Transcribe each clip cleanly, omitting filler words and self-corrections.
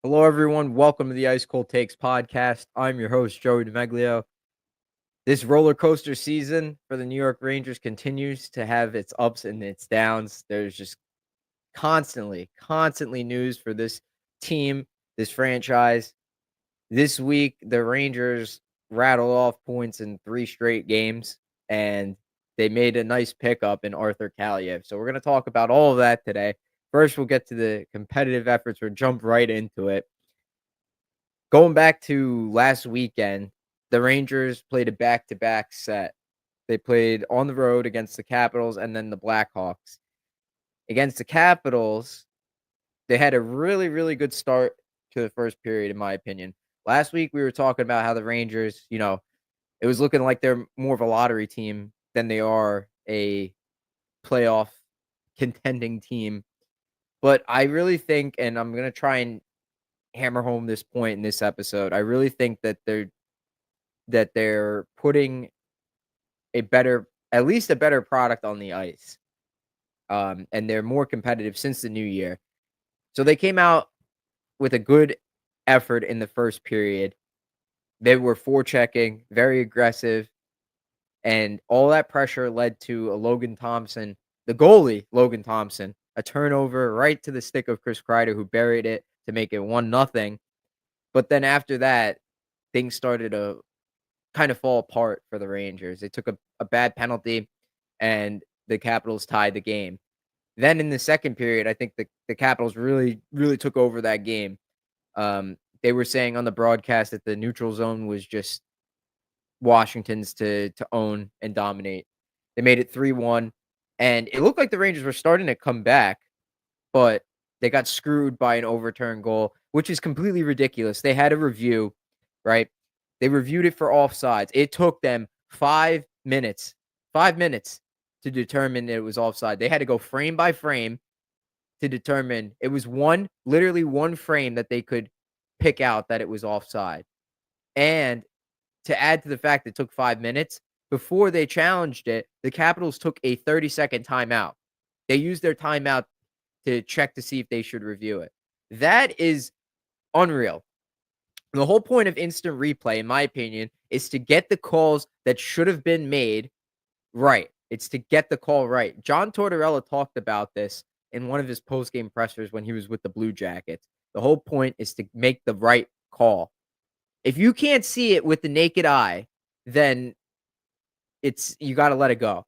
Hello, everyone. Welcome to the Ice Cold Takes podcast. I'm your host, Joey DeMeglio. This roller coaster season for the New York Rangers continues to have its ups and its downs. There's just constantly news for this team, this franchise. This week, the Rangers rattled off points in 3 straight games, and they made a nice pickup in Arthur Kaliyev. So we're going to talk about all of that today. First, we'll get to the competitive efforts. We'll jump right into it. Going back to last weekend, the Rangers played a back-to-back set. They played on the road against the Capitals and then the Blackhawks. Against the Capitals, they had a really good start to the first period, in my opinion. Last week, we were talking about how the Rangers, it was looking like they're more of a lottery team than they are a playoff contending team. But I really think, and I'm going to try and hammer home this point in this episode, I really think that they're putting at least a better product on the ice. And they're more competitive since the new year. So they came out with a good effort in the first period. They were forechecking, very aggressive, and all that pressure led to the goalie, Logan Thompson, a turnover right to the stick of Chris Kreider, who buried it to make it 1-0. But then after that, things started to kind of fall apart for the Rangers. They took a bad penalty, and the Capitals tied the game. Then in the second period, I think the Capitals really took over that game. They were saying on the broadcast that the neutral zone was just Washington's to own and dominate. They made it 3-1, and it looked like the Rangers were starting to come back, but they got screwed by an overturned goal, which is completely ridiculous. They had a review, right? They reviewed it for offsides. It took them 5 minutes to determine it was offside. They had to go frame by frame to determine it was literally one frame that they could pick out that it was offside. And to add to the fact it took 5 minutes, before they challenged it, the Capitals took a 30-second timeout. They used their timeout to check to see if they should review it. That is unreal. The whole point of instant replay, in my opinion, is to get the calls that should have been made right. It's to get the call right. John Tortorella talked about this in one of his post-game pressers when he was with the Blue Jackets. The whole point is to make the right call. If you can't see it with the naked eye, then you got to let it go.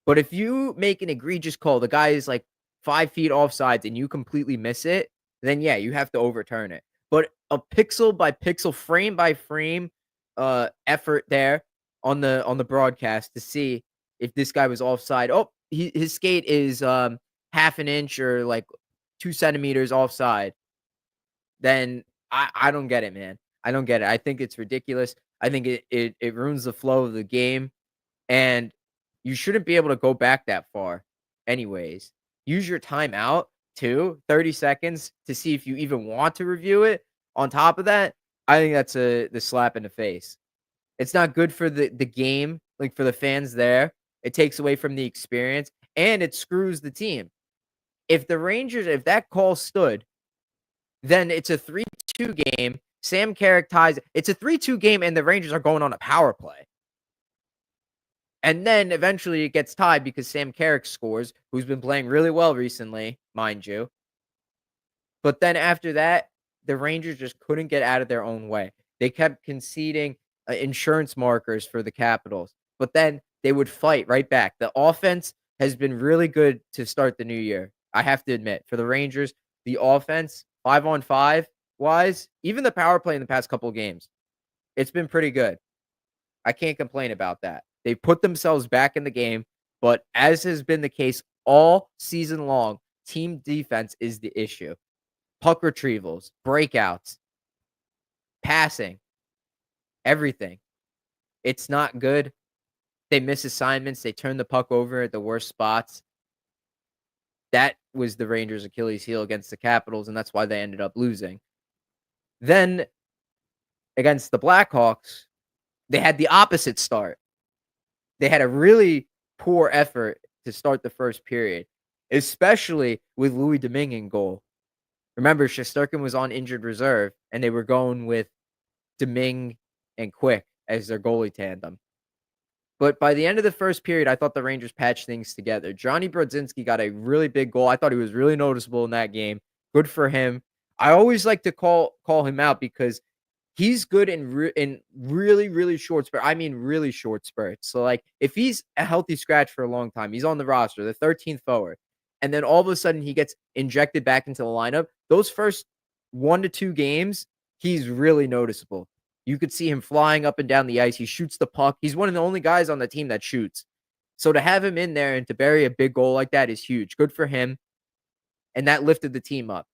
But if you make an egregious call, the guy is like 5 feet offsides and you completely miss it, then yeah, you have to overturn it. But a pixel by pixel, frame by frame effort there on the broadcast to see if this guy was offside. Oh, his skate is half an inch or like 2 centimeters offside. Then I don't get it, man. I don't get it. I think it's ridiculous. I think it ruins the flow of the game, and you shouldn't be able to go back that far anyways. Use your timeout too, 30 seconds to see if you even want to review it. On top of that, I think that's the slap in the face. It's not good for the game, like for the fans there. It takes away from the experience, and it screws the team. If that call stood, then it's a 3-2 game. Sam Carrick ties. It's a 3-2 game, and the Rangers are going on a power play. And then eventually it gets tied because Sam Carrick scores, who's been playing really well recently, mind you. But then after that, the Rangers just couldn't get out of their own way. They kept conceding insurance markers for the Capitals, but then they would fight right back. The offense has been really good to start the new year. I have to admit, for the Rangers, the offense, 5-on-5 wise, even the power play in the past couple of games, it's been pretty good. I can't complain about that. They put themselves back in the game, but as has been the case all season long, team defense is the issue. Puck retrievals, breakouts, passing, everything. It's not good. They miss assignments. They turn the puck over at the worst spots. That was the Rangers' Achilles heel against the Capitals, and that's why they ended up losing. Then, against the Blackhawks, they had the opposite start. They had a really poor effort to start the first period, especially with Louis Domingue in goal. Remember, Shesterkin was on injured reserve, and they were going with Domingue and Quick as their goalie tandem. But by the end of the first period, I thought the Rangers patched things together. Johnny Brodzinski got a really big goal. I thought he was really noticeable in that game. Good for him. I always like to call him out because he's good in really short spurts. I mean, really short spurts. So, like, if he's a healthy scratch for a long time, he's on the roster, the 13th forward, and then all of a sudden he gets injected back into the lineup. Those first 1 to 2 games, he's really noticeable. You could see him flying up and down the ice. He shoots the puck. He's one of the only guys on the team that shoots. So to have him in there and to bury a big goal like that is huge. Good for him. And that lifted the team up.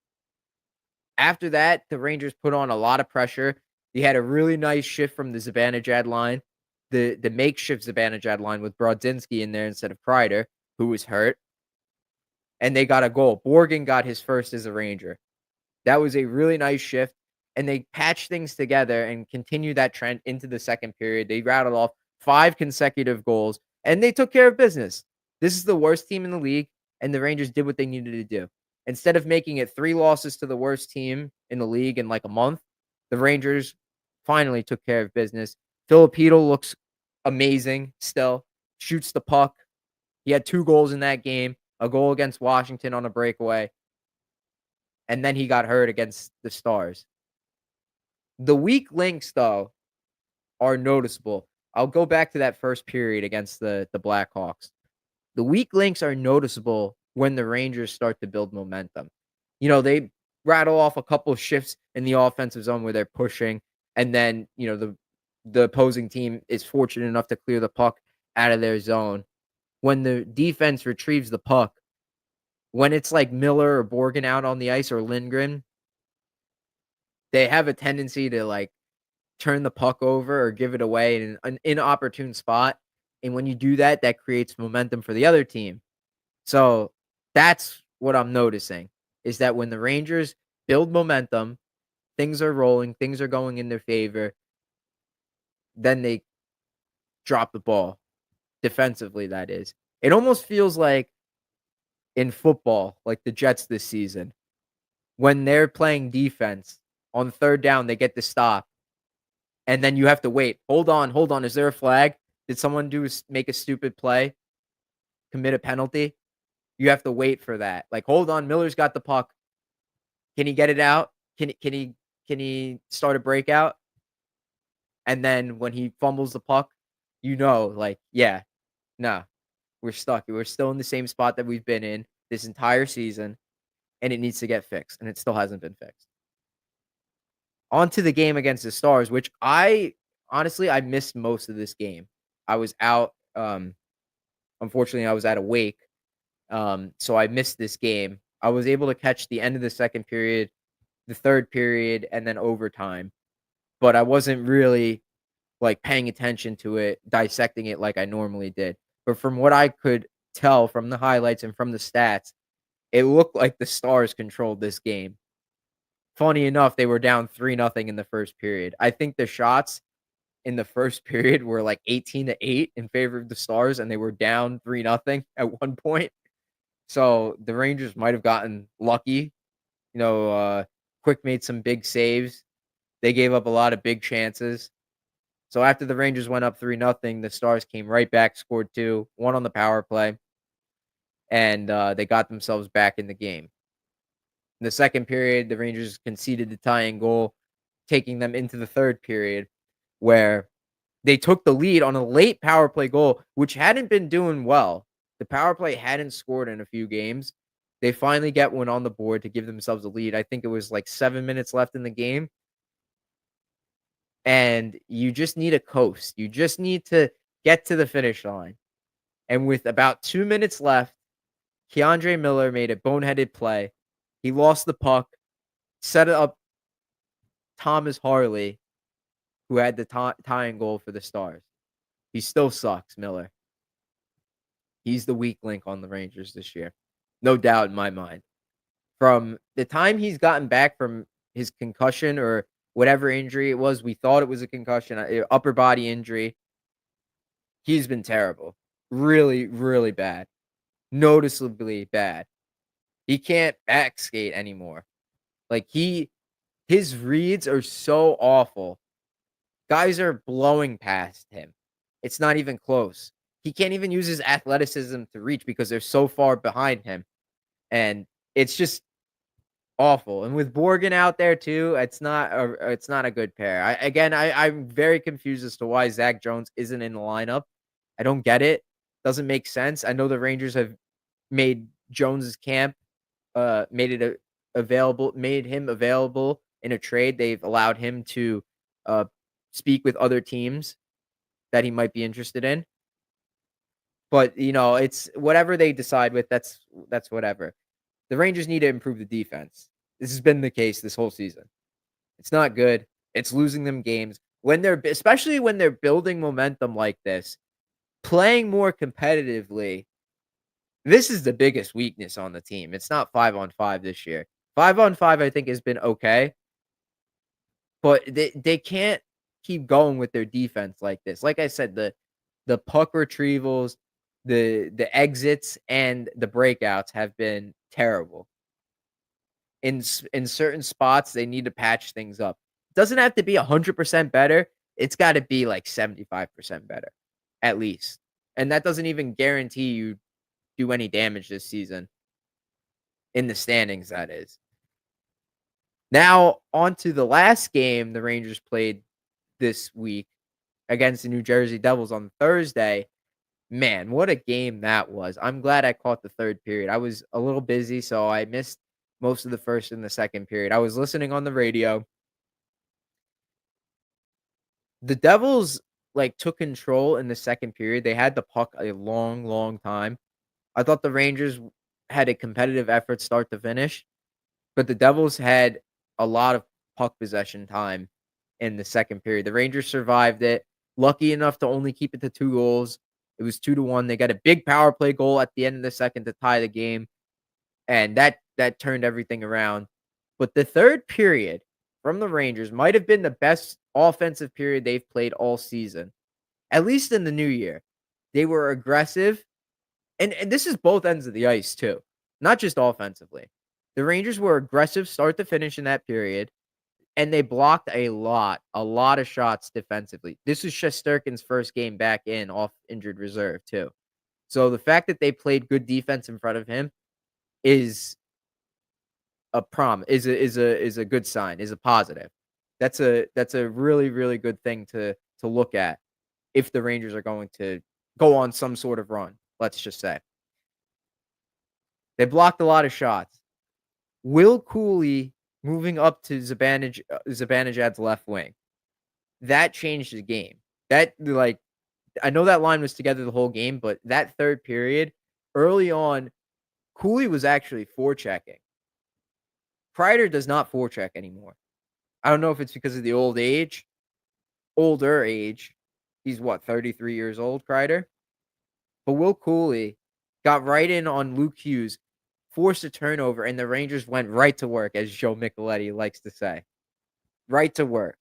After that, the Rangers put on a lot of pressure. They had a really nice shift from the Zibanejad line, the makeshift Zibanejad line with Brodzinski in there instead of Kreider, who was hurt. And they got a goal. Borgen got his first as a Ranger. That was a really nice shift, and they patched things together and continued that trend into the second period. They rattled off 5 consecutive goals, and they took care of business. This is the worst team in the league, and the Rangers did what they needed to do. Instead of making it 3 losses to the worst team in the league in like a month, the Rangers finally took care of business. Filipino looks amazing still, shoots the puck. He had 2 goals in that game, a goal against Washington on a breakaway, and then he got hurt against the Stars. The weak links, though, are noticeable. I'll go back to that first period against the Blackhawks. The weak links are noticeable when the Rangers start to build momentum. They rattle off a couple of shifts in the offensive zone where they're pushing, and then, the opposing team is fortunate enough to clear the puck out of their zone. When the defense retrieves the puck, when it's like Miller or Borgen out on the ice or Lindgren, they have a tendency to, like, turn the puck over or give it away in an inopportune spot, and when you do that, that creates momentum for the other team. So, that's what I'm noticing, is that when the Rangers build momentum, things are rolling, things are going in their favor, then they drop the ball, defensively, that is. It almost feels like in football, like the Jets this season, when they're playing defense, on 3rd down, they get the stop, and then you have to wait. Hold on, is there a flag? Did someone make a stupid play? Commit a penalty? You have to wait for that. Like, hold on, Miller's got the puck. Can he get it out? Can he start a breakout? And then when he fumbles the puck, like, yeah, nah, we're stuck. We're still in the same spot that we've been in this entire season, and it needs to get fixed, and it still hasn't been fixed. On to the game against the Stars, which I missed most of this game. I was out, unfortunately, I was at a wake, so I missed this game. I was able to catch the end of the second period, the third period, and then overtime, but I wasn't really, like, paying attention to it, dissecting it like I normally did. But from what I could tell from the highlights and from the stats, it looked like the Stars controlled this game. Funny enough, they were down 3-0 in the first period. I think the shots in the first period were like 18-8 in favor of the Stars, and they were down 3-0 at one point. So the Rangers might have gotten lucky. Quick made some big saves. They gave up a lot of big chances. So after the Rangers went up 3-0, the Stars came right back, scored 2, 1 on the power play, and they got themselves back in the game. In the second period, the Rangers conceded the tying goal, taking them into the third period, where they took the lead on a late power play goal, which hadn't been doing well. The power play hadn't scored in a few games. They finally get one on the board to give themselves a lead. I think it was like 7 minutes left in the game. And you just need a coast. You just need to get to the finish line. And with about 2 minutes left, Keandre Miller made a boneheaded play. He lost the puck, set up Thomas Harley, who had the tying goal for the Stars. He still sucks, Miller. He's the weak link on the Rangers this year. No doubt in my mind. From the time he's gotten back from his concussion or whatever injury it was, we thought it was a concussion, upper body injury. He's been terrible. Really, really bad. Noticeably bad. He can't back skate anymore. Like, his reads are so awful. Guys are blowing past him. It's not even close. He can't even use his athleticism to reach because they're so far behind him, and it's just awful. And with Borgen out there too, it's not a good pair. I'm very confused as to why Zach Jones isn't in the lineup. I don't get it. Doesn't make sense. I know the Rangers have made Jones's camp, made it made him available in a trade. They've allowed him to uh, speak with other teams that he might be interested in. But it's whatever they decide with. That's whatever. The Rangers need to improve the defense. This has been the case this whole season. It's not good. It's losing them games especially when they're building momentum like this, playing more competitively. This is the biggest weakness on the team. It's not 5-on-5 this year. 5-on-5, I think, has been okay, but they can't keep going with their defense like this. Like I said, the puck retrievals, the exits, and the breakouts have been terrible. In certain spots, they need to patch things up. It doesn't have to be 100% better. It's got to be like 75% better, at least. And that doesn't even guarantee you do any damage this season in the standings, that is. Now, on to the last game the Rangers played this week against the New Jersey Devils on Thursday. Man, what a game that was. I'm glad I caught the third period. I was a little busy, so I missed most of the first and the second period. I was listening on the radio. The Devils, like, took control in the second period. They had the puck a long, long time. I thought the Rangers had a competitive effort start to finish, but the Devils had a lot of puck possession time in the second period. The Rangers survived it, lucky enough to only keep it to 2 goals. It was 2-1. They got a big power play goal at the end of the second to tie the game, and that turned everything around. But the third period from the Rangers might have been the best offensive period they've played all season, at least in the new year. They were aggressive, and this is both ends of the ice too, not just offensively. The Rangers were aggressive start to finish in that period, and they blocked a lot of shots defensively. This is Shesterkin's first game back in off injured reserve too. So the fact that they played good defense in front of him is is a good sign, is a positive. That's a really, really good thing to look at if the Rangers are going to go on some sort of run, let's just say. They blocked a lot of shots. Will Cooley moving up to Zibanejad's left wing. That changed the game. I know that line was together the whole game, but that third period, early on, Cooley was actually forechecking. Kreider does not forecheck anymore. I don't know if it's because of the older age. He's what, 33 years old, Kreider? But Will Cooley got right in on Luke Hughes, forced a turnover, and the Rangers went right to work, as Joe Micheletti likes to say. Right to work.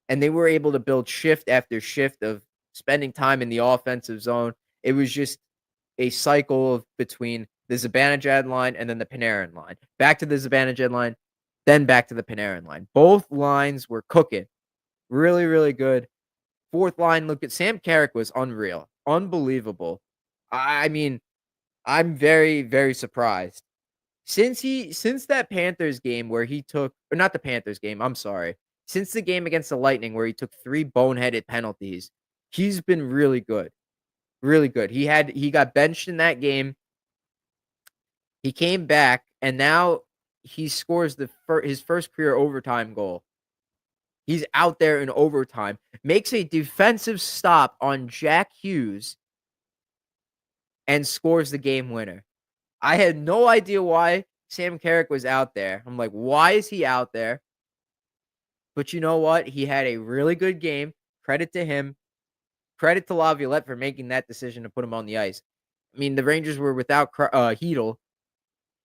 And they were able to build shift after shift of spending time in the offensive zone. It was just a cycle of between the Zibanejad line and then the Panarin line. Back to the Zibanejad line, then back to the Panarin line. Both lines were cooking. Really, really good. Fourth line, look at Sam Carrick was unreal. Unbelievable. I mean, I'm very, very surprised. Since that Panthers game where he took or not the Panthers game, I'm sorry. Since the game against the Lightning where he took 3 boneheaded penalties, he's been really good. Really good. He got benched in that game. He came back and now he scores his first career overtime goal. He's out there in overtime, makes a defensive stop on Jack Hughes and scores the game winner. I had no idea why Sam Carrick was out there. I'm like, why is he out there? But you know what? He had a really good game. Credit to him. Credit to Laviolette for making that decision to put him on the ice. I mean, the Rangers were without Hedl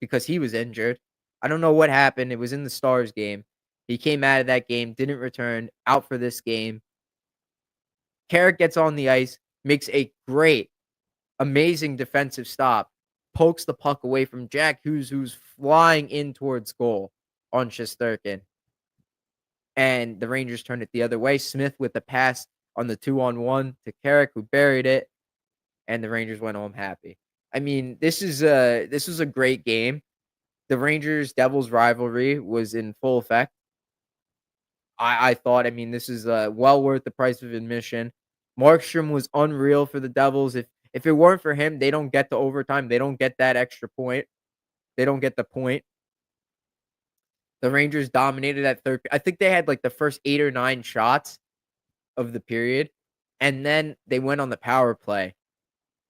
because he was injured. I don't know what happened. It was in the Stars game. He came out of that game, didn't return, out for this game. Carrick gets on the ice, makes a great, amazing defensive stop, pokes the puck away from Jack Hughes, who's flying in towards goal on Shesterkin, and the Rangers turned it the other way. Smith with the pass on the 2-on-1 to Carrick, who buried it, and the Rangers went home happy. I mean, this was a great game. The Rangers Devils rivalry was in full effect. I thought, I mean, this is well worth the price of admission. Markstrom was unreal for the Devils. If it weren't for him, they don't get to overtime. They don't get that extra point. They don't get the point. The Rangers dominated at third. I think they had like the first 8 or 9 shots of the period, and then they went on the power play.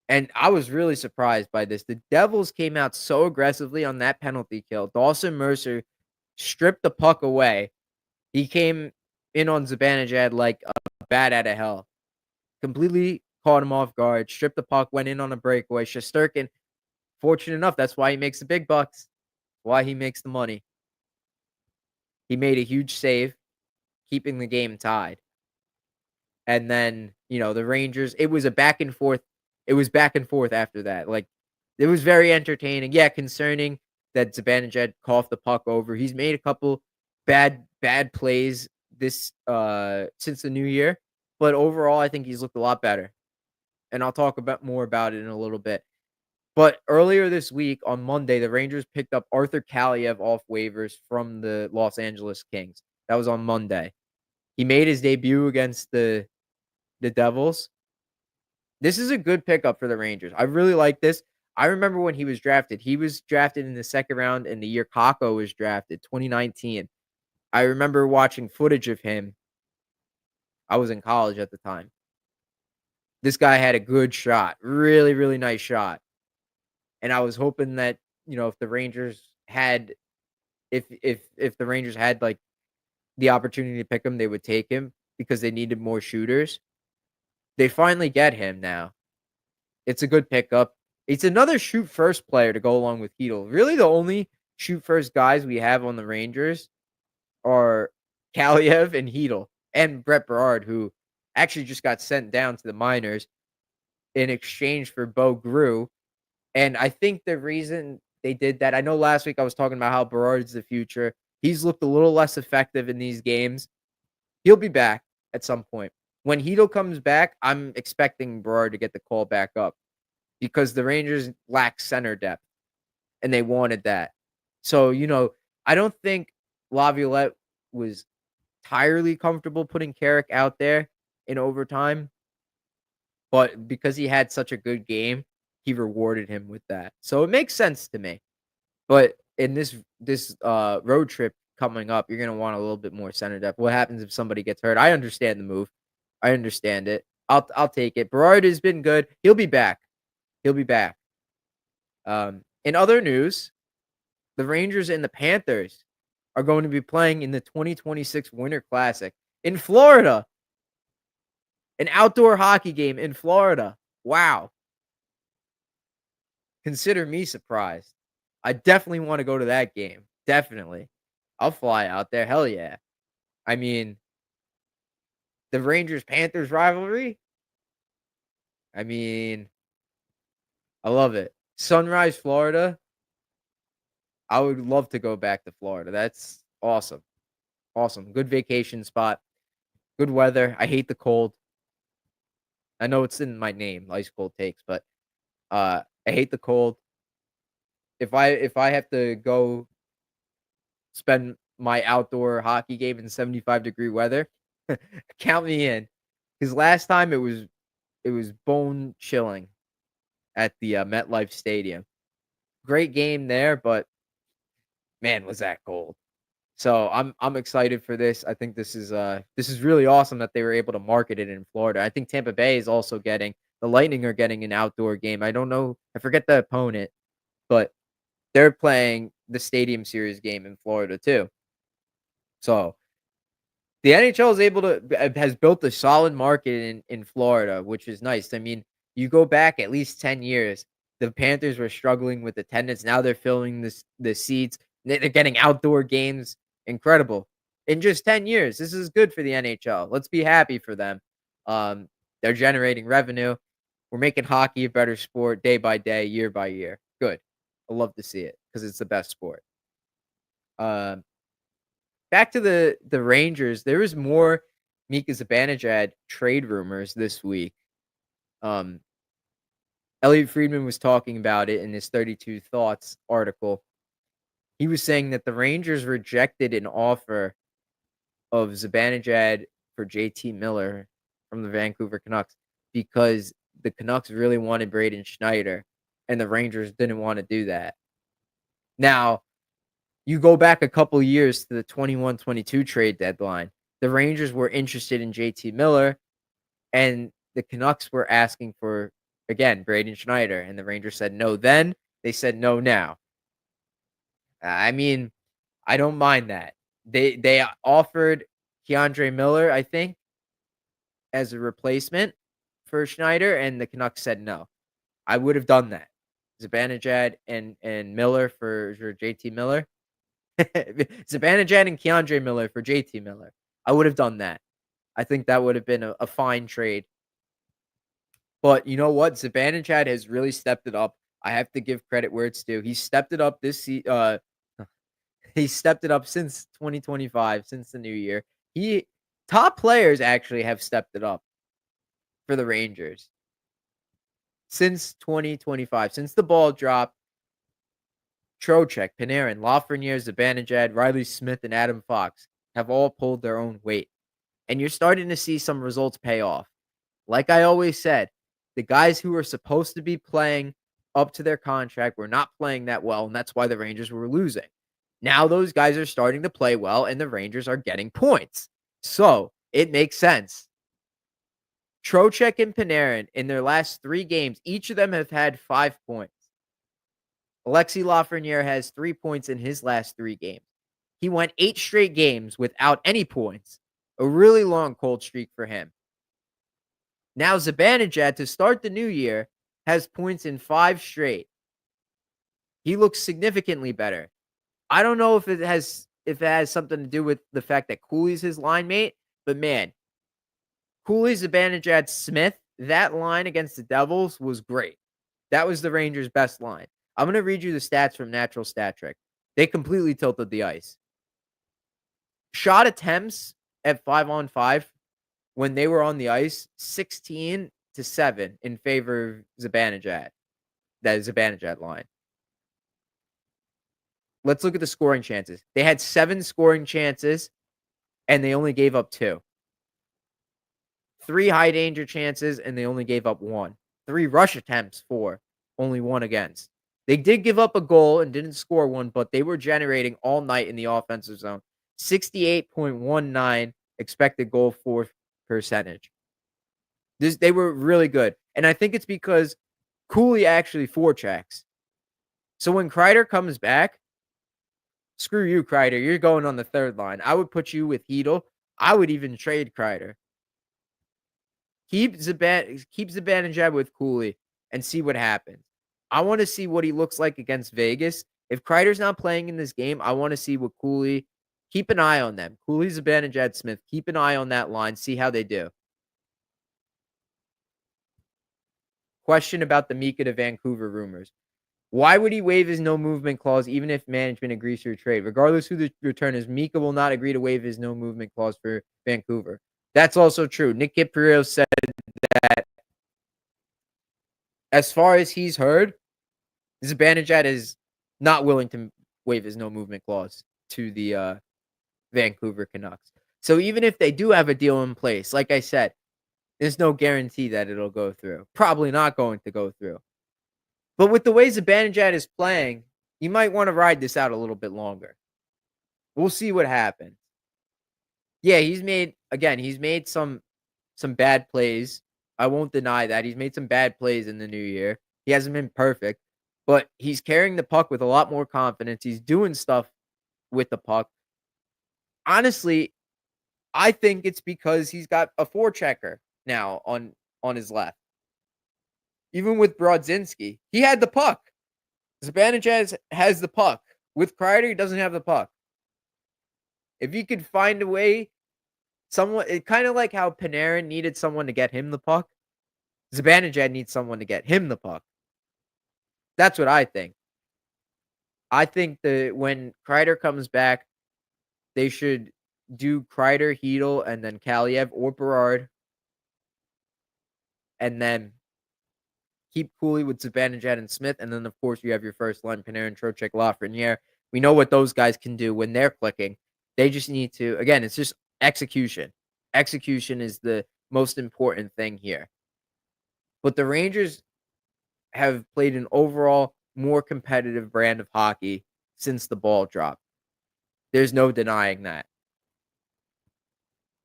And I was really surprised by this. The Devils came out so aggressively on that penalty kill. Dawson Mercer stripped the puck away. He came in on Zibanejad like a bat out of hell. Completely caught him off guard, stripped the puck, went in on a breakaway. Shesterkin, fortunate enough, that's why he makes the big bucks. Why he makes the money. He made a huge save, keeping the game tied. And then, the Rangers, it was a back and forth. It was back and forth after that. Like, it was very entertaining. Yeah, concerning that Zibanejad coughed the puck over. He's made a couple bad plays this since the new year, but overall I think he's looked a lot better. And I'll talk more about it in a little bit. But earlier this week on Monday, the Rangers picked up Arthur Kaliyev off waivers from the Los Angeles Kings. That was on Monday. He made his debut against the Devils. This is a good pickup for the Rangers. I really like this. I remember when he was drafted. He was drafted in the second round in the year Kakko was drafted, 2019. I remember watching footage of him. I was in college at the time. This guy had a good shot. Really, really nice shot. And I was hoping that, if the Rangers had if the Rangers had like the opportunity to pick him, they would take him because they needed more shooters. They finally get him now. It's a good pickup. It's another shoot first player to go along with Heedle. Really, the only shoot first guys we have on the Rangers are Kaliev and Heedle and Brett Berard, who actually just got sent down to the minors in exchange for Bo Grew. And I think the reason they did that, I know last week I was talking about how Berard's the future. He's looked a little less effective in these games. He'll be back at some point. When Heedle comes back, I'm expecting Berard to get the call back up because the Rangers lack center depth, and they wanted that. So, I don't think Laviolette was entirely comfortable putting Carrick out there in overtime, but because he had such a good game, he rewarded him with that. So it makes sense to me. But in this road trip coming up, you're gonna want a little bit more center depth. What happens if somebody gets hurt? I understand the move. I understand it. I'll take it. Berard has been good. He'll be back. He'll be back. In other news, the Rangers and the Panthers are going to be playing in the 2026 Winter Classic in Florida. An outdoor hockey game in Florida. Wow. Consider me surprised. I definitely want to go to that game. Definitely. I'll fly out there. Hell yeah. I mean, the Rangers-Panthers rivalry? I mean, I love it. Sunrise, Florida. I would love to go back to Florida. That's awesome. Awesome. Good vacation spot. Good weather. I hate the cold. I know it's in my name, Ice Cold Takes, but I hate the cold. If I have to go spend my outdoor hockey game in 75-degree weather, count me in. Because last time it was bone chilling at the MetLife Stadium. Great game there, but man, was that cold. So I'm excited for this. I think this is really awesome that they were able to market it in Florida. I think Tampa Bay is also getting the Lightning are getting an outdoor game. I don't know, I forget the opponent, but they're playing the Stadium Series game in Florida too. So the NHL is able to has built a solid market in Florida, which is nice. I mean, you go back at least 10 years, the Panthers were struggling with attendance. Now they're filling the seats. They're getting outdoor games. Incredible. In just 10 years. This is good for the NHL. Let's be happy for them. They're generating revenue. We're making hockey a better sport day by day, year by year. Good. I love to see it because it's the best sport. back to the Rangers, there was more Mika Zibanejad trade rumors this week. Um, Elliot Friedman was talking about it in his 32 Thoughts article. He was saying that the Rangers rejected an offer of Zibanejad for JT Miller from the Vancouver Canucks because the Canucks really wanted Braden Schneider and the Rangers didn't want to do that. Now, you go back a couple years to the 21-22 trade deadline. The Rangers were interested in JT Miller and the Canucks were asking for, again, Braden Schneider, and the Rangers said no then. They said no now. I mean, I don't mind that. They offered Keandre Miller, I think, as a replacement for Schneider, and the Canucks said no. I would have done that. Zibanejad and Miller for JT Miller. Zibanejad and Keandre Miller for JT Miller. I would have done that. I think that would have been a fine trade. But you know what? Zibanejad has really stepped it up. I have to give credit where it's due. He stepped it up he stepped it up since 2025, since the new year. Top players actually have stepped it up for the Rangers since 2025. Since the ball dropped, Trocheck, Panarin, Lafreniere, Zibanejad, Riley Smith, and Adam Fox have all pulled their own weight. And you're starting to see some results pay off. Like I always said, the guys who were supposed to be playing up to their contract were not playing that well, and that's why the Rangers were losing. Now those guys are starting to play well, and the Rangers are getting points. So it makes sense. Trocheck and Panarin, in their last 3 games, each of them have had 5 points. Alexis Lafreniere has 3 points in his last 3 games. He went 8 straight games without any points. A really long cold streak for him. Now Zibanejad, to start the new year, has points in 5 straight. He looks significantly better. I don't know if it has something to do with the fact that Cooley's his line mate, but man, Cooley, Zibanejad, Smith, that line against the Devils was great. That was the Rangers' best line. I'm going to read you the stats from Natural Stat Trick. They completely tilted the ice. Shot attempts at 5-on-5 when they were on the ice, 16-7 in favor of Zibanejad. That is Zibanejad line. Let's look at the scoring chances. They had 7 scoring chances, and they only gave up 2. 3 high danger chances, and they only gave up 1. 3 rush attempts, 4. Only 1 against. They did give up a goal and didn't score one, but they were generating all night in the offensive zone. 68.19 expected goal for percentage. They were really good. And I think it's because Cooley actually forechecks. So when Kreider comes back, screw you, Kreider. You're going on the third line. I would put you with Hedel. I would even trade Kreider. Keep Zibanejad with Cooley and see what happens. I want to see what he looks like against Vegas. If Kreider's not playing in this game, I want to see what Cooley. Keep an eye on them. Cooley, Zibanejad, Smith. Keep an eye on that line. See how they do. Question about the Mika to Vancouver rumors. Why would he waive his no movement clause even if management agrees to a trade? Regardless who the return is, Mika will not agree to waive his no movement clause for Vancouver. That's also true. Nick Kiperio said that as far as he's heard, Zibanejad is not willing to waive his no movement clause to the Vancouver Canucks. So even if they do have a deal in place, like I said, there's no guarantee that it'll go through. Probably not going to go through. But with the way Zibanejad is playing, you might want to ride this out a little bit longer. We'll see what happens. Yeah, he's made some bad plays. I won't deny that. He's made some bad plays in the new year. He hasn't been perfect, but he's carrying the puck with a lot more confidence. He's doing stuff with the puck. Honestly, I think it's because he's got a forechecker now on his left. Even with Brodzinski, he had the puck. Zibanejad has the puck. With Kreider, he doesn't have the puck. If you could find a way, it kind of like how Panarin needed someone to get him the puck. Zibanejad needs someone to get him the puck. That's what I think. I think that when Kreider comes back, They should do Kreider, Hedel, and then Kaliyev or Berard, and then keep Cooley with Zibanejad and Smith, and then, of course, you have your first line, Panarin, Trocheck, Lafreniere. We know what those guys can do when they're clicking. They just need to again, it's just execution. Execution is the most important thing here. But the Rangers have played an overall more competitive brand of hockey since the ball dropped. There's no denying that.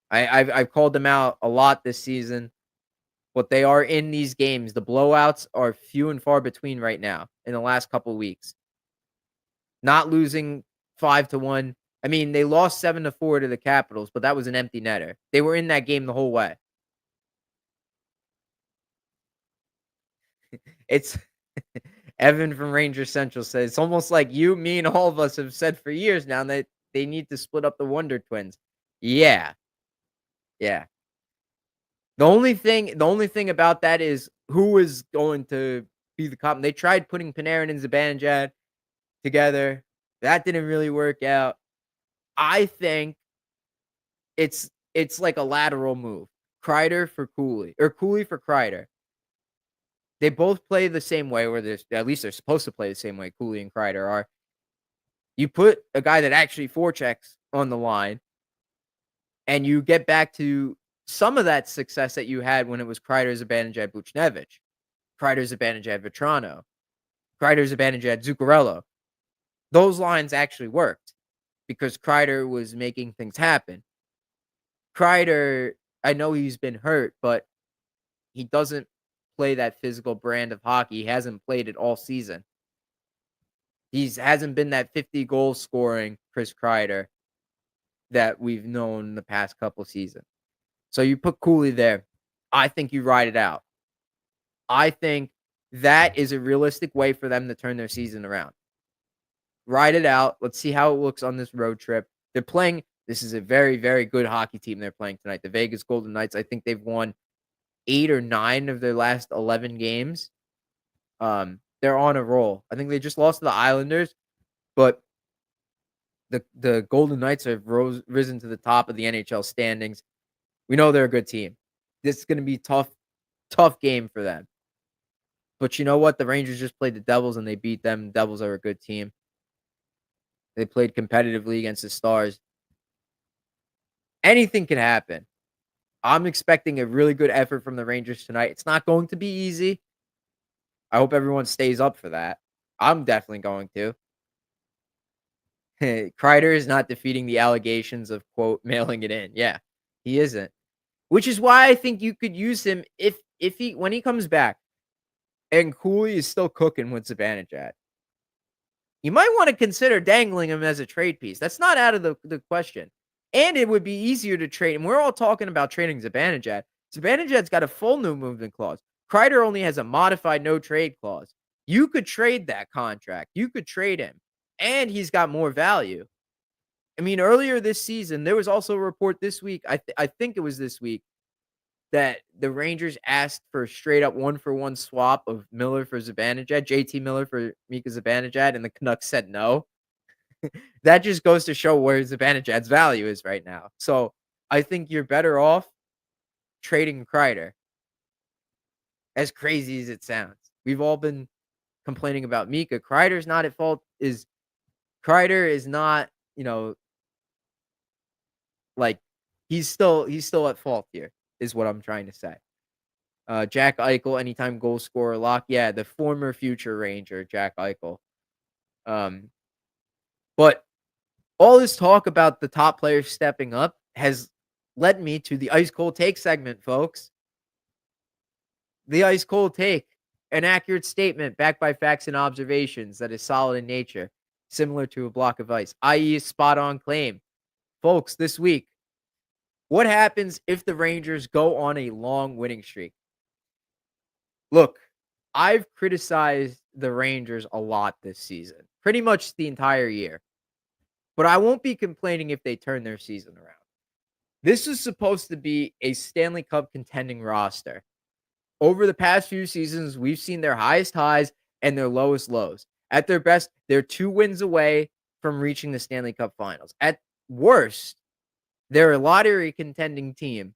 I've called them out a lot this season, but they are in these games. The blowouts are few and far between right now in the last couple weeks. Not losing 5-1. I mean, they lost 7-4 to the Capitals, but that was an empty netter. They were in that game the whole way. It's Evan from Ranger Central says it's almost like you, me, and all of us have said for years now that they need to split up the Wonder Twins. Yeah, yeah. The only thing about that is who is going to be the cop. They tried putting Panarin and Zibanejad together. That didn't really work out. I think it's like a lateral move. Kreider for Cooley or Cooley for Kreider. They both play the same way, where there's at least they're supposed to play the same way. Cooley and Kreider are. You put a guy that actually forechecks on the line, and you get back to some of that success that you had when it was Kreider, Zibanejad, Buchnevich, Kreider, Zibanejad, Vetrano, Kreider, Zibanejad, Zuccarello. Those lines actually worked because Kreider was making things happen. Kreider, I know he's been hurt, but he doesn't play that physical brand of hockey. He hasn't played it all season. He hasn't been that 50 goal scoring Chris Kreider that we've known the past couple seasons. So you put Cooley there. I think you ride it out. I think that is a realistic way for them to turn their season around. Ride it out. Let's see how it looks on this road trip. They're playing. This is a very, very good hockey team they're playing tonight. The Vegas Golden Knights. I think they've won 8 or 9 of their last 11 games. They're on a roll. I think they just lost to the Islanders, but the Golden Knights have risen to the top of the NHL standings. We know they're a good team. This is going to be tough game for them. But you know what? The Rangers just played the Devils and they beat them. The Devils are a good team. They played competitively against the Stars. Anything can happen. I'm expecting a really good effort from the Rangers tonight. It's not going to be easy. I hope everyone stays up for that. I'm definitely going to. Kreider is not defeating the allegations of, quote, mailing it in. Yeah, he isn't. Which is why I think you could use him if he when he comes back and Cooley is still cooking with Zibanejad. You might want to consider dangling him as a trade piece. That's not out of the question. And it would be easier to trade. And we're all talking about trading Zibanejad. Zibanejad's got a full no movement clause. Kreider only has a modified no trade clause. You could trade that contract. You could trade him. And he's got more value. I mean, earlier this season, there was also a report this week. I think it was this week that the Rangers asked for a straight up 1-for-1 swap of Miller for Zibanejad, JT Miller for Mika Zibanejad, and the Canucks said no. That just goes to show where Zibanejad's value is right now. So I think you're better off trading Kreider. As crazy as it sounds, we've all been complaining about Mika. Kreider's not at fault. Kreider is not, like he's still at fault here, is what I'm trying to say. Jack Eichel, anytime goal scorer lock. Yeah, the former future Ranger, Jack Eichel. But all this talk about the top players stepping up has led me to the ice cold take segment, folks. The ice cold take, an accurate statement backed by facts and observations that is solid in nature, similar to a block of ice, i.e., a spot on claim. Folks, this week, what happens if the Rangers go on a long winning streak? Look, I've criticized the Rangers a lot this season, pretty much the entire year. But I won't be complaining if they turn their season around. This is supposed to be a Stanley Cup contending roster. Over the past few seasons, we've seen their highest highs and their lowest lows. At their best, they're 2 wins away from reaching the Stanley Cup Finals. At worst, they're a lottery contending team.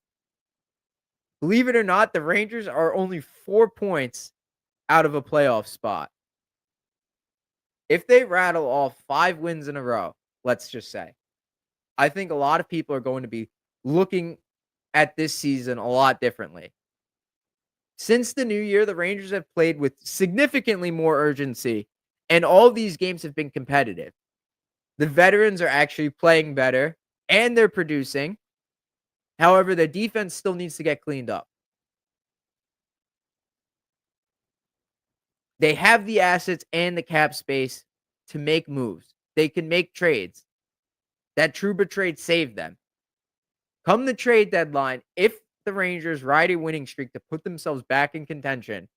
Believe it or not, the Rangers are only 4 points out of a playoff spot. If they rattle off 5 wins in a row, let's just say, I think a lot of people are going to be looking at this season a lot differently. Since the new year, the Rangers have played with significantly more urgency, and all of these games have been competitive. The veterans are actually playing better, and they're producing. However, their defense still needs to get cleaned up. They have the assets and the cap space to make moves. They can make trades. That Trouba trade saved them. Come the trade deadline, if the Rangers ride a winning streak to put themselves back in contention,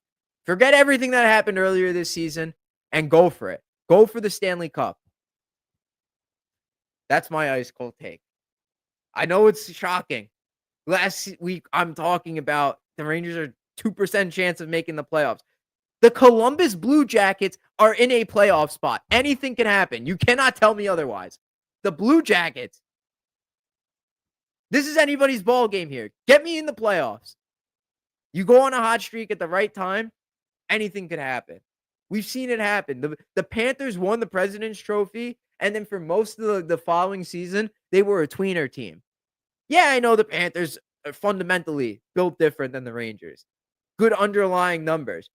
forget everything that happened earlier this season and go for it. Go for the Stanley Cup. That's my ice cold take. I know it's shocking. Last week, I'm talking about the Rangers are 2% chance of making the playoffs. The Columbus Blue Jackets are in a playoff spot. Anything can happen. You cannot tell me otherwise. The Blue Jackets. This is anybody's ball game here. Get me in the playoffs. You go on a hot streak at the right time, anything could happen. We've seen it happen. The Panthers won the President's Trophy, and then for most of the following season, they were a tweener team. Yeah, I know the Panthers are fundamentally built different than the Rangers. Good underlying numbers.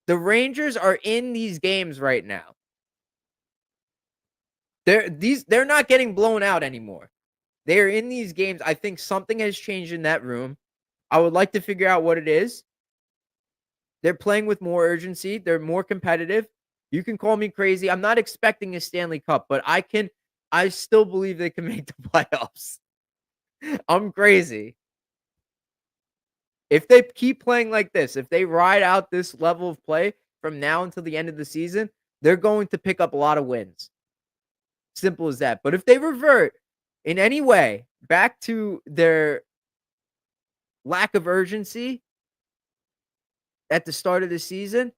The Rangers are in these games right now. They're not getting blown out anymore. They're in these games. I think something has changed in that room. I would like to figure out what it is. They're playing with more urgency. They're more competitive. You can call me crazy. I'm not expecting a Stanley Cup, but I still believe they can make the playoffs. I'm crazy. If they keep playing like this, if they ride out this level of play from now until the end of the season, they're going to pick up a lot of wins. Simple as that. But if they revert in any way back to their lack of urgency at the start of the season,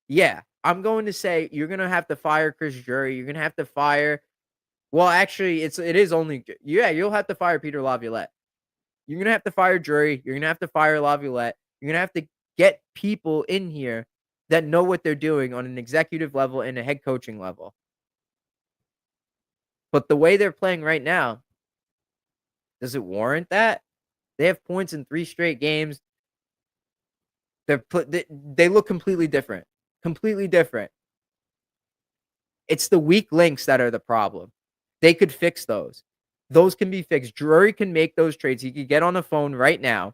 yeah, I'm going to say you're going to have to fire Chris Drury. You're going to have to fire. Well, actually, it is only. Yeah, you'll have to fire Peter Laviolette. You're going to have to fire Drury. You're going to have to fire Laviolette. You're going to have to get people in here that know what they're doing on an executive level and a head coaching level. But the way they're playing right now, does it warrant that? They have points in 3 straight games. They look completely different. Completely different. It's the weak links that are the problem. They could fix those. Those can be fixed. Drury can make those trades. He could get on the phone right now,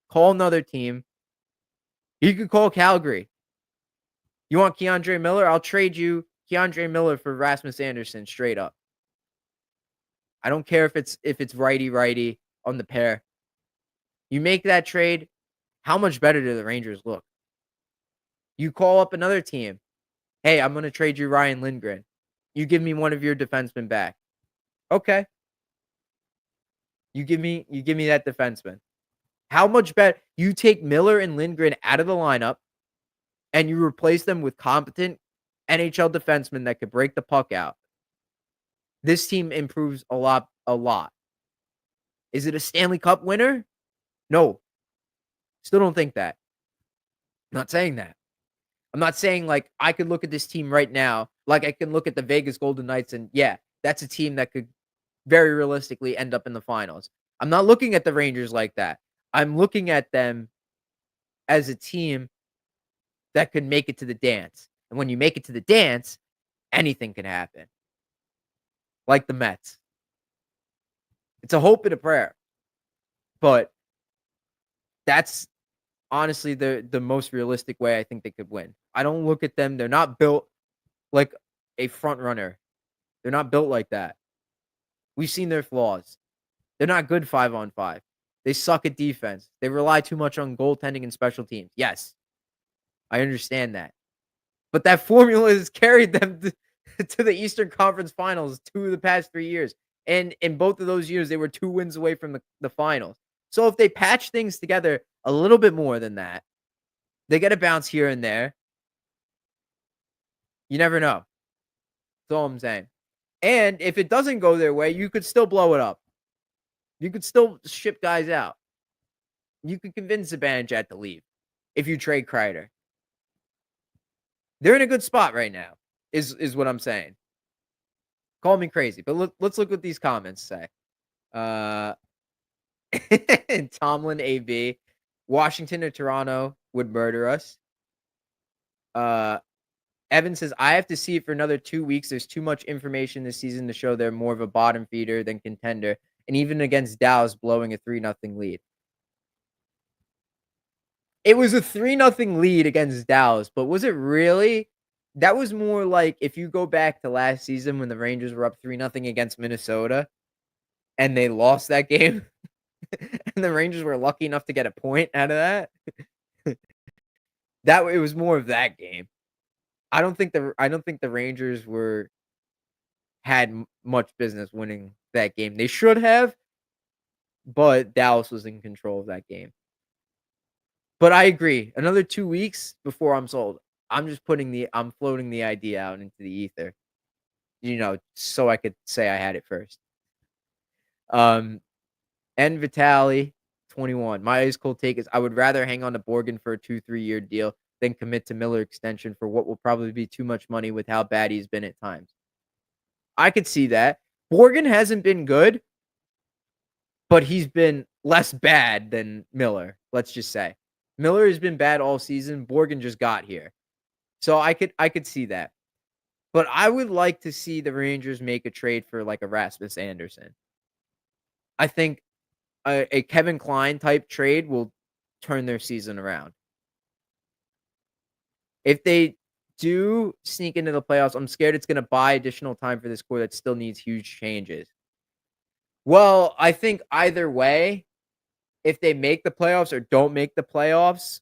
call another team. He could call Calgary. You want Keandre Miller? I'll trade you Keandre Miller for Rasmus Anderson straight up. I don't care if it's righty on the pair. You make that trade, how much better do the Rangers look? You call up another team. Hey, I'm going to trade you Ryan Lindgren. You give me one of your defensemen back. Okay. You give me that defenseman. How much better? You take Miller and Lindgren out of the lineup and you replace them with competent NHL defensemen that could break the puck out. This team improves a lot. Is it a Stanley Cup winner? No. Still don't think that. I'm not saying that. I'm not saying like I could look at this team right now, like I can look at the Vegas Golden Knights and yeah, that's a team that could very realistically end up in the finals. I'm not looking at the Rangers like that. I'm looking at them as a team that could make it to the dance. And when you make it to the dance, anything can happen. Like the Mets. It's a hope and a prayer. But that's honestly the most realistic way I think they could win. I don't look at them. They're not built like a front runner. They're not built like that. We've seen their flaws. They're not good 5-on-5. They suck at defense. They rely too much on goaltending and special teams. Yes, I understand that. But that formula has carried them to the Eastern Conference Finals 2 of the past 3 years. And in both of those years, they were 2 wins away from the finals. So if they patch things together a little bit more than that, they get a bounce here and there. You never know. That's all I'm saying. And if it doesn't go their way, you could still blow it up. You could still ship guys out. You could convince Zibanejad to leave if you trade Kreider. They're in a good spot right now, is what I'm saying. Call me crazy, but let's look what these comments say. Tomlin AB, Washington or Toronto would murder us. Evan says, I have to see it for another 2 weeks. There's too much information this season to show they're more of a bottom feeder than contender. And even against Dallas, blowing a 3-0 lead. It was a 3-0 lead against Dallas, but was it really? That was more like if you go back to last season when the Rangers were up 3-0 against Minnesota and they lost that game and the Rangers were lucky enough to get a point out of that. It was more of that game. I don't think the Rangers had much business winning that game. They should have, but Dallas was in control of that game. But I agree. Another 2 weeks before I'm sold. I'm floating the idea out into the ether. So I could say I had it first. And Vitali, 21. My ice cold take is I would rather hang on to Borgen for a 2-3 year deal than commit to Miller extension for what will probably be too much money with how bad he's been at times. I could see that. Borgen hasn't been good, but he's been less bad than Miller, let's just say. Miller has been bad all season. Borgen just got here. So I could see that. But I would like to see the Rangers make a trade for like a Rasmus Anderson. I think a Kevin Kline type trade will turn their season around. If they do sneak into the playoffs, I'm scared it's going to buy additional time for this core that still needs huge changes. Well, I think either way, if they make the playoffs or don't make the playoffs,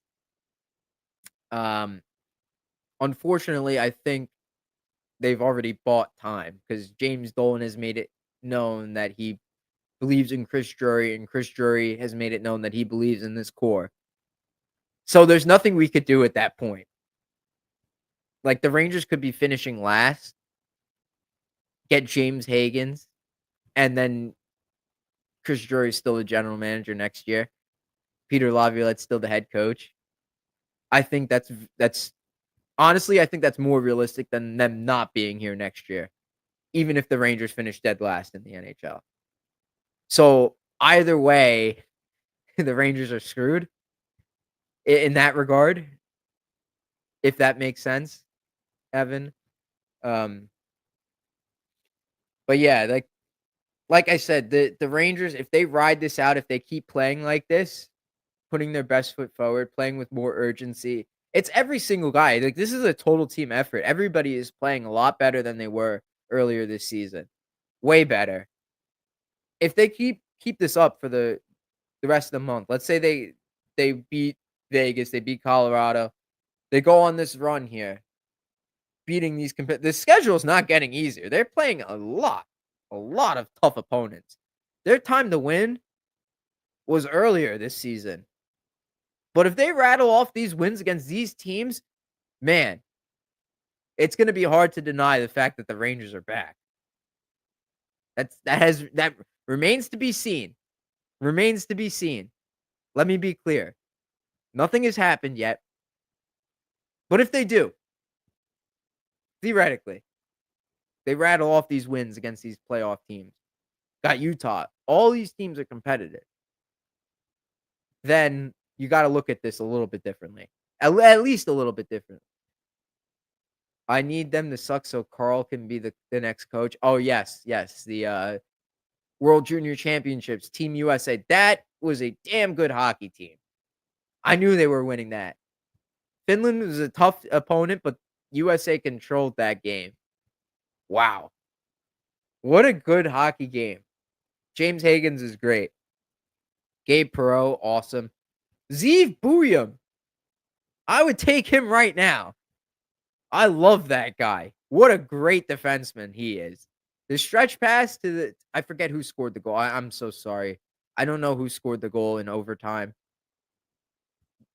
unfortunately, I think they've already bought time because James Dolan has made it known that he believes in Chris Drury, and Chris Drury has made it known that he believes in this core. So there's nothing we could do at that point. Like, the Rangers could be finishing last, get James Higgins, and then Chris Drury's still the general manager next year. Peter Laviolette's still the head coach. I think that's honestly, I think that's more realistic than them not being here next year, even if the Rangers finish dead last in the NHL. So either way, the Rangers are screwed in that regard, if that makes sense, Evan. But yeah, like I said, the Rangers, if they ride this out, if they keep playing like this, putting their best foot forward, playing with more urgency, it's every single guy. Like, this is a total team effort. Everybody is playing a lot better than they were earlier this season. Way better. If they keep this up for the rest of the month, let's say they beat Vegas, they beat Colorado, they go on this run here, beating these the schedule is not getting easier. They're playing a lot of tough opponents. Their time to win was earlier this season. But if they rattle off these wins against these teams, man, it's going to be hard to deny the fact that the Rangers are back. That remains to be seen. Remains to be seen. Let me be clear. Nothing has happened yet. But if they do, theoretically, they rattle off these wins against these playoff teams. Got Utah. All these teams are competitive. Then you got to look at this a little bit differently. At least a little bit different. I need them to suck so Carl can be the next coach. Oh, yes. The World Junior Championships, Team USA. That was a damn good hockey team. I knew they were winning that. Finland was a tough opponent, but USA controlled that game. Wow. What a good hockey game. James Higgins is great. Gabe Perreault, awesome. Zeev Bouillon. I would take him right now. I love that guy. What a great defenseman he is. The stretch pass to I forget who scored the goal. I'm so sorry. I don't know who scored the goal in overtime.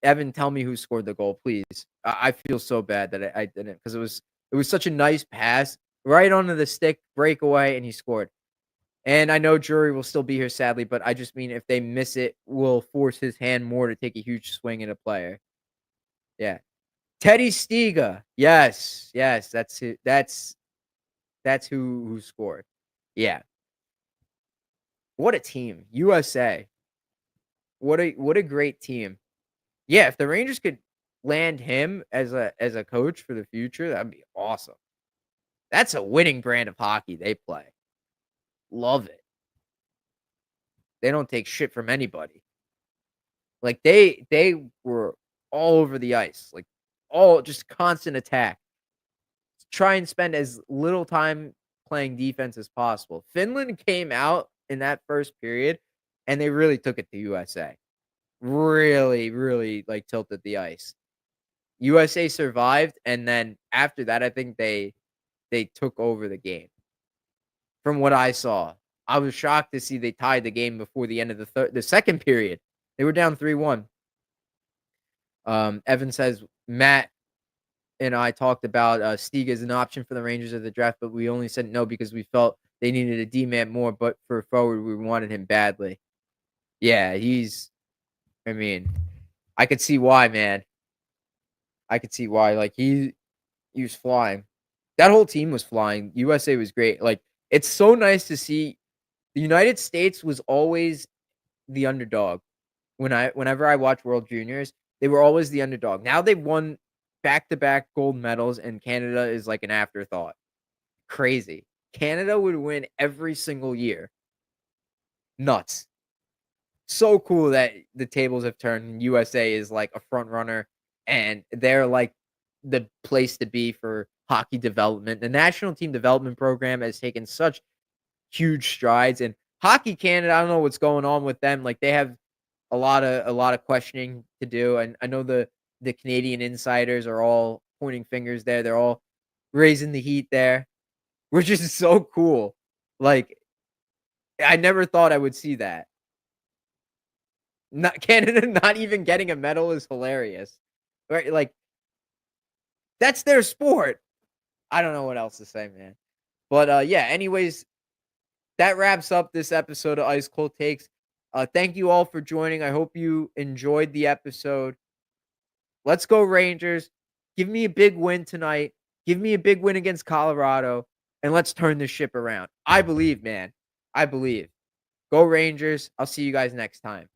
Evan, tell me who scored the goal, please. I feel so bad that I didn't, because it was such a nice pass right onto the stick, breakaway, and he scored. And I know Drury will still be here sadly, but I just mean if they miss it, will force his hand more to take a huge swing at a player. Yeah. Teddy Stiga. Yes, yes, that's who scored. Yeah. What a team. USA. What a great team. Yeah, if the Rangers could land him as a coach for the future, that'd be awesome. That's a winning brand of hockey they play. Love it. They don't take shit from anybody. Like they were all over the ice, like all just constant attack. Try and spend as little time playing defense as possible. Finland came out in that first period and they really took it to USA. Really, really like tilted the ice. USA survived and then after that I think they took over the game. From what I saw, I was shocked to see they tied the game before the end of the second period. They were down 3-1. Evan says Matt and I talked about Stiga as an option for the Rangers at the draft, but we only said no because we felt they needed a D-man more, but for forward, we wanted him badly. Yeah, I mean, I could see why, man. I could see why. Like, he was flying. That whole team was flying. USA was great. Like, it's so nice to see the United States was always the underdog. Whenever I watch World Juniors, they were always the underdog. Now they've won back-to-back gold medals, and Canada is like an afterthought. Crazy. Canada would win every single year. Nuts. So cool that the tables have turned and USA is like a front runner, and they're like the place to be for hockey development. The national team development program has taken such huge strides, and Hockey Canada, I don't know what's going on with them. Like, they have a lot of questioning to do, and I know the Canadian insiders are all pointing fingers there. They're all raising the heat there, which is so cool. Like, I never thought I would see that. Not Canada not even getting a medal is hilarious. Right? Like, that's their sport. I don't know what else to say, man. But yeah, anyways, that wraps up this episode of Ice Cold Takes. Thank you all for joining. I hope you enjoyed the episode. Let's go Rangers. Give me a big win tonight. Give me a big win against Colorado, and let's turn this ship around. I believe, man. I believe. Go Rangers. I'll see you guys next time.